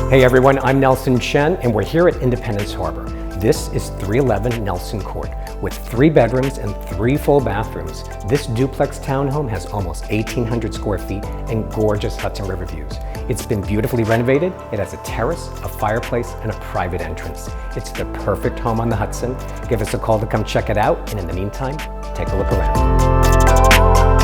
Hey everyone, I'm Nelson Chen and we're here at Independence Harbor. This is 311 Nelson Court. With 3 bedrooms and 3 full bathrooms, this duplex townhome has almost 1,800 square feet and gorgeous Hudson River views. It's been beautifully renovated. It has a terrace, a fireplace, and a private entrance. It's the perfect home on the Hudson. Give us a call to come check it out, and in the meantime, take a look around.